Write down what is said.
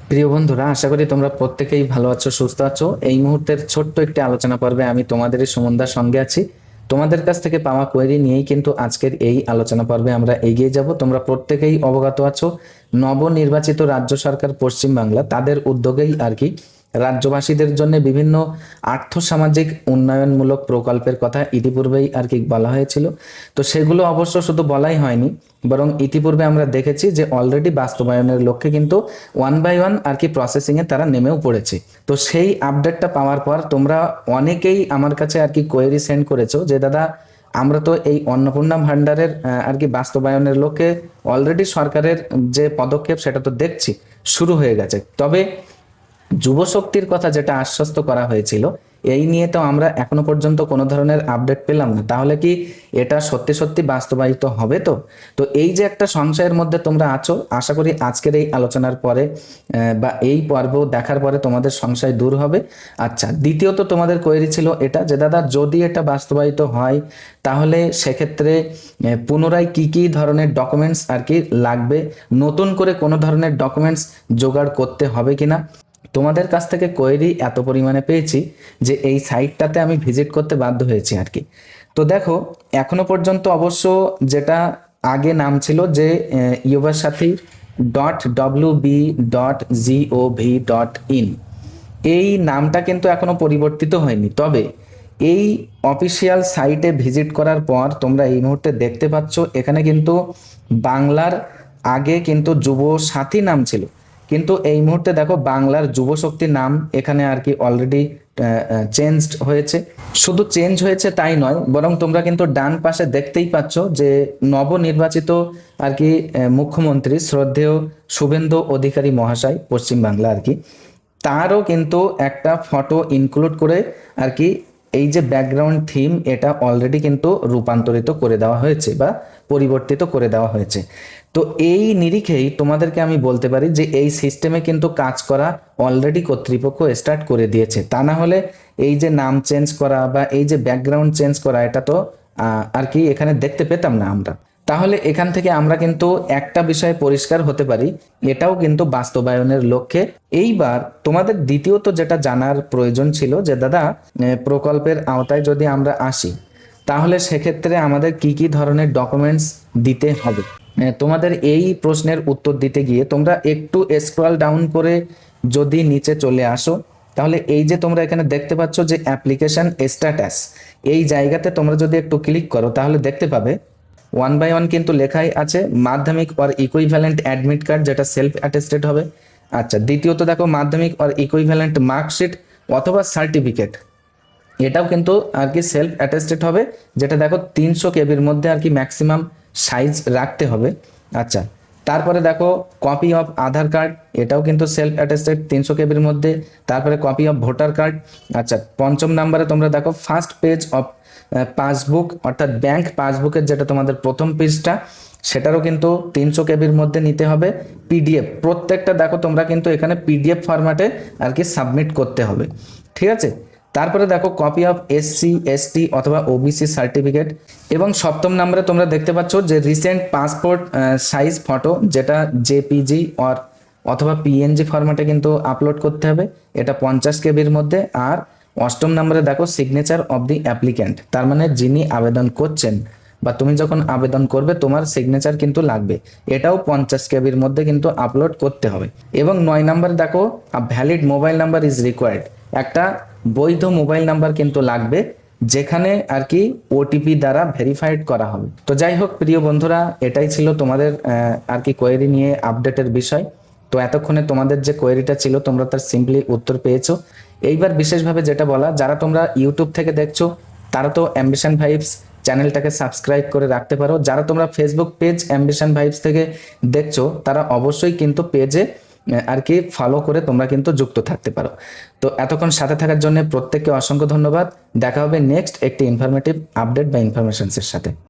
প্রিয় বন্ধুরা, আশা করি তোমরা প্রত্যেকেই ভালো আছো, সুস্থ আছো। এই মুহূর্তের ছোট্ট একটি আলোচনা পর্বে আমি তোমাদেরই সুমনদার সঙ্গে আছি। তোমাদের কাছ থেকে পাওয়া কোয়েরি নিয়েই কিন্তু আজকের এই আলোচনা পর্বে আমরা এগিয়ে যাব। তোমরা প্রত্যেকেই অবগত আছো, নবনির্বাচিত রাজ্য সরকার পশ্চিমবাংলা তাদের উদ্যোগেই আর কি রাজ্যবাসীদের জন্য বিভিন্ন আর্থসামাজিক উন্নয়নমূলক প্রকল্পের কথা ইতিপূর্বেই আর কি বলা হয়েছিল। তো সেগুলো অবশ্য শুধু বলাই হয়নি, বরং ইতিপূর্বে আমরা দেখেছি যে অলরেডি বাস্তবায়নের লক্ষ্যে কিন্তু ওয়ান বাই ওয়ান আর কি প্রসেসিংয়ে তারা নেমেও পড়েছে। তো সেই আপডেটটা পাওয়ার পর তোমরা অনেকেই আমার কাছে আর কি কোয়েরি সেন্ড করেছো যে দাদা, আমরা তো এই অন্নপূর্ণা ভান্ডারের আর কি বাস্তবায়নের লক্ষ্যে অলরেডি সরকারের যে পদক্ষেপ সেটা তো দেখছি শুরু হয়ে গেছে, তবে যুবশক্তির কথা যেটা আশ্বস্ত করা হয়েছিল এই নিয়ে তো আমরা এখনো পর্যন্ত কোনো ধরনের আপডেট পেলাম না। তাহলে কি এটা সত্যি সত্যি বাস্তবায়িত হবে? তো তো এই যে একটা সংশয়ের মধ্যে তোমরা আছো, আশা করি আজকের এই আলোচনার পরে বা এই পর্ব দেখার পরে তোমাদের সংশয় দূর হবে। আচ্ছা, দ্বিতীয়ত তোমাদের কোয়েরি ছিল এটা যে দাদা, যদি এটা বাস্তবায়িত হয় তাহলে সেক্ষেত্রে পুনরায় কি কি ধরনের ডকুমেন্টস আর কি লাগবে, নতুন করে কোনো ধরনের ডকুমেন্টস জোগাড় করতে হবে কিনা। তোমাদের কাছ থেকে কোয়েরি এত পরিমাণে পেয়েছি যে এই সাইটটাতে আমি ভিজিট করতে বাধ্য হয়েছি আর কি। তো দেখো, এখনো পর্যন্ত অবশ্য যেটা আগে নাম ছিল যে yuvasathi.wb.gov.in, এই নামটা কিন্তু এখনো পরিবর্তিত হয়নি। তবে এই অফিসিয়াল সাইটে ভিজিট করার পর তোমরা এই মুহূর্তে দেখতে পাচ্ছ এখানে কিন্তু বাংলার আগে কিন্তু যুব সাথী নাম ছিল, কিন্তু এই মুহূর্তে দেখো বাংলার যুব শক্তি নাম এখানে আর কি অলরেডি চেঞ্জড হয়েছে। শুধু চেঞ্জ হয়েছে তাই নয়, বরং তোমরা কিন্তু ডান পাশে দেখতেই পাচ্ছ যে নবনির্বাচিত আর কি মুখ্যমন্ত্রী শ্রদ্ধেয় শুভেন্দু অধিকারী মহাশয় পশ্চিমবাংলা আর কি, তারও কিন্তু একটা ফটো ইনক্লুড করে আর কি এই যে ব্যাকগ্রাউন্ড থিম এটা অলরেডি কিন্তু রূপান্তরিত করে দেওয়া হয়েছে বা পরিবর্তিত করে দেওয়া হয়েছে। তো এই নিরিখেই তোমাদেরকে আমি বলতে পারি যে এই সিস্টেমে কিন্তু কাজ করা অলরেডি কর্তৃপক্ষ স্টার্ট করে দিয়েছে। তা না হলে এই যে নাম চেঞ্জ করা বা এই যে ব্যাকগ্রাউন্ড চেঞ্জ করা এটা তো আর কি এখানে দেখতে পেতাম না আমরা। তাহলে এখান থেকে আমরা কিন্তু একটা বিষয়ে পরিষ্কার হতে পারি, এটাও কিন্তু বাস্তবায়নের লক্ষ্যে। এইবার তোমাদের দ্বিতীয়ত যেটা জানার প্রয়োজন ছিল যে দাদা, প্রকল্পের আওতায় যদি আমরা আসি তাহলে সেক্ষেত্রে আমাদের কি কি ধরনের ডকুমেন্টস দিতে হবে। তোমাদের এই প্রশ্নের উত্তর দিতে গিয়ে তোমরা একটু স্ক্রল ডাউন করে যদি নিচে চলে আসো, তাহলে এই যে তোমরা এখানে দেখতে পাচ্ছ যে অ্যাপ্লিকেশন স্ট্যাটাস, এই জায়গাতে তোমরা যদি একটু ক্লিক করো তাহলে দেখতে পাবে ওয়ান বাই ওয়ান কিন্তু লেখাই আছে মাধ্যমিক অর ইকুইভ্যালেন্ট অ্যাডমিট কার্ড, যেটা সেলফ অ্যাটেস্টেড হবে। আচ্ছা, দ্বিতীয়ত দেখো মাধ্যমিক অর ইকুইভ্যালেন্ট মার্কশিট অথবা সার্টিফিকেট, এটাও কিন্তু আর কি সেলফ অ্যাটেস্টেড হবে, যেটা দেখো 300 কেবির মধ্যে আর কি ম্যাক্সিমাম সাইজ রাখতে হবে। আচ্ছা, তারপরে দেখো কপি অফ আধার কার্ড, এটাও কিন্তু সেলফ অ্যাটেস্টেড 300 কেবির মধ্যে। তারপরে কপি অফ ভোটার কার্ড। আচ্ছা, পঞ্চম নাম্বারে তোমরা দেখো ফার্স্ট পেজ অফ পাসবুক, অর্থাৎ ব্যাংক পাসবুকের যেটা তোমাদের প্রথম পেজটা, সেটারও কিন্তু 300 কেবির মধ্যে নিতে হবে। পিডিএফ প্রত্যেকটা দেখো তোমরা কিন্তু এখানে পিডিএফ ফরম্যাটে আর কি সাবমিট করতে হবে, ঠিক আছে। তারপরে দেখো কপি অফ এসসি এসটি অথবা ওবিসি সার্টিফিকেট, এবং সপ্তম নম্বরে তোমরা দেখতে পাচ্ছ যে রিসেন্ট পাসপোর্ট সাইজ ফটো, যেটা জেপিজি অথবা পিএনজি ফরম্যাটে কিন্তু আপলোড করতে হবে, এটা 50 কেবির মধ্যে। আর অষ্টম নম্বরে দেখো সিগনেচার অফ দি অ্যাপ্লিক্যান্ট, তার মানে যিনি আবেদন করছেন বা তুমি যখন আবেদন করবে তোমার সিগনেচার কিন্তু লাগবে, এটাও 50 কেবির মধ্যে কিন্তু আপলোড করতে হবে। এবং 9 নম্বরে দেখো valid mobile number is required, একটা বৈধ মোবাইল নাম্বার কিন্তু লাগবে যেখানে আর কি ওটিপি দ্বারা ভেরিফাইড করা হবে। তো যাই হোক প্রিয় বন্ধুরা, এটাই ছিল তোমাদের আর কি কোয়েরি নিয়ে আপডেটের বিষয়। তো এতক্ষণে তোমাদের যে কোয়েরিটা ছিল তোমরা তার সিম্পলি উত্তর পেয়েছো। এইবার বিশেষভাবে যেটা বলা, যারা তোমরা ইউটিউব থেকে দেখছো তারা তো অ্যাম্বিশন ভাইবস চ্যানেলটাকে সাবস্ক্রাইব করে রাখতে পারো। যারা তোমরা ফেসবুক পেজ অ্যাম্বিশন ভাইবস থেকে দেখছো তারা অবশ্যই কিন্তু পেজে আর কি ফলো করে তোমরা কিন্তু যুক্ত থাকতে পারো। তো এতক্ষণ সাথে থাকার জন্য প্রত্যেককে অসংখ্য ধন্যবাদ। দেখা হবে নেক্সট একটি ইনফরমেটিভ আপডেট বা ইনফরমেশনসের সাথে।